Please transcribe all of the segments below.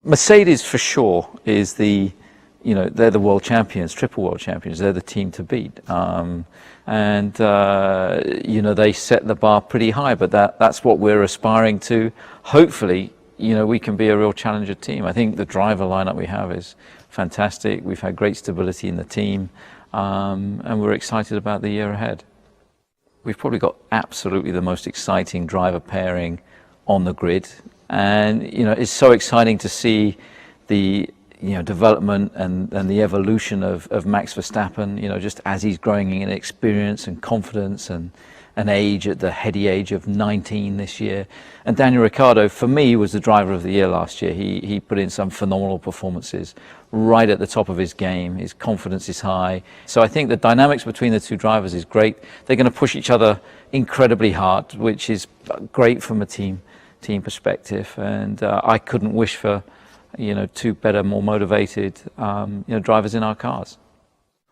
Mercedes for sure is they're the world champions, triple world champions. They're the team to beat. They set the bar pretty high, but that's what we're aspiring to. Hopefully, we can be a real challenger team. I think the driver lineup we have is fantastic. We've had great stability in the team, and we're excited about the year ahead. We've probably got absolutely the most exciting driver pairing on the grid. And it's so exciting to see the development and the evolution of Max Verstappen, just as he's growing in experience and confidence and age at the heady age of 19 this year. And Daniel Ricciardo, for me, was the driver of the year last year. He put in some phenomenal performances right at the top of his game. His confidence is high. So I think the dynamics between the two drivers is great. They're going to push each other incredibly hard, which is great from a team perspective, and I couldn't wish for two better, more motivated drivers in our cars.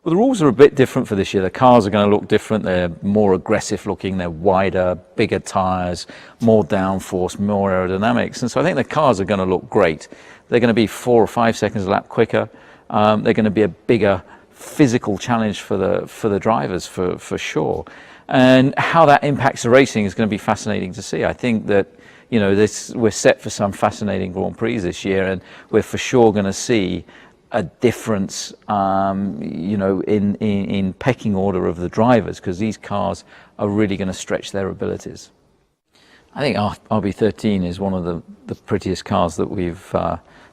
Well, the rules are a bit different for this year. The cars are going to look different. They're more aggressive looking, they're wider, bigger tyres, more downforce, more aerodynamics, and so I think the cars are going to look great. They're going to be 4 or 5 seconds a lap quicker. They're going to be a bigger physical challenge for the drivers for sure, and how that impacts the racing is going to be fascinating to see. I think that we're set for some fascinating Grand Prix this year, and we're for sure going to see a difference, in pecking order of the drivers, because these cars are really going to stretch their abilities. I think RB13 is one of the prettiest cars that we've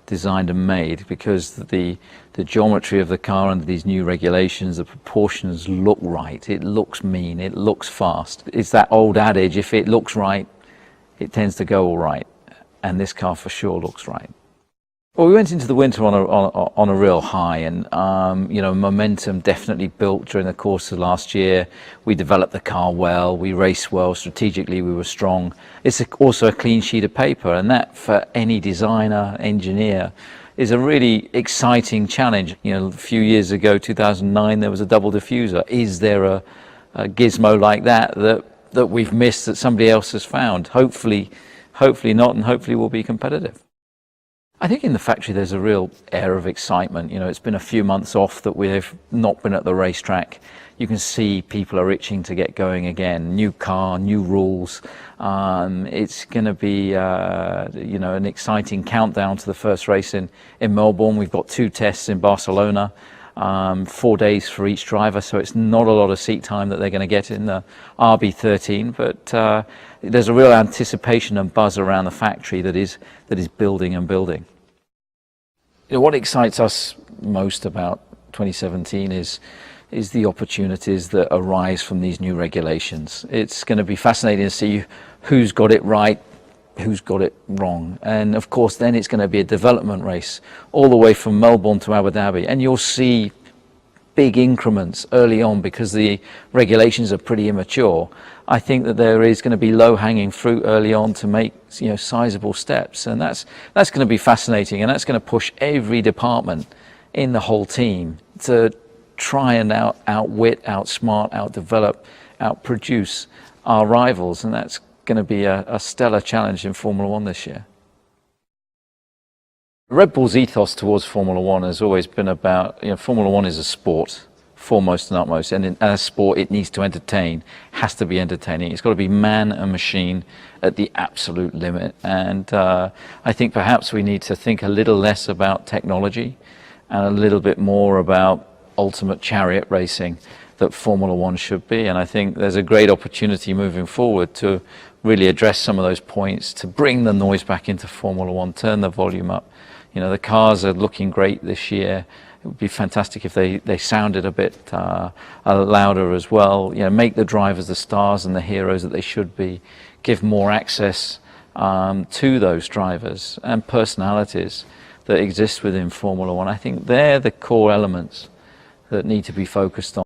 designed and made, because the geometry of the car under these new regulations, the proportions look right. It looks mean. It looks fast. It's that old adage: if it looks right, it tends to go all right, and this car for sure looks right. Well, we went into the winter on a real high, and momentum definitely built during the course of last year. We developed the car well, we raced well, strategically we were strong. It's also a clean sheet of paper, and that for any designer, engineer, is a really exciting challenge. A few years ago, 2009, there was a double diffuser. Is there a gizmo like that we've missed that somebody else has found? Hopefully not, and hopefully we'll be competitive. I think in the factory there's a real air of excitement. It's been a few months off that we've not been at the racetrack. You can see people are itching to get going again. New car, new rules. It's going to be an exciting countdown to the first race in Melbourne. We've got 2 tests in Barcelona. 4 days for each driver, so it's not a lot of seat time that they're going to get in the RB13, but there's a real anticipation and buzz around the factory that is building and building. What excites us most about 2017 is the opportunities that arise from these new regulations. It's going to be fascinating to see who's got it right, who's got it wrong, and of course then it's going to be a development race all the way from Melbourne to Abu Dhabi, and you'll see big increments early on because the regulations are pretty immature. I think that there is going to be low-hanging fruit early on to make sizable steps, and that's going to be fascinating, and that's going to push every department in the whole team to try and outwit, outsmart, outdevelop, outproduce our rivals, and that's going to be a stellar challenge in Formula One this year. Red Bull's ethos towards Formula One has always been about, Formula One is a sport, foremost and utmost, and in a sport it needs to entertain, has to be entertaining. It's got to be man and machine at the absolute limit, and I think perhaps we need to think a little less about technology and a little bit more about ultimate chariot racing that Formula One should be. And I think there's a great opportunity moving forward to really address some of those points, to bring the noise back into Formula One, turn the volume up. The cars are looking great this year. It would be fantastic if they sounded a bit louder as well. Make the drivers the stars and the heroes that they should be. Give more access to those drivers and personalities that exist within Formula One. I think they're the core elements that need to be focused on.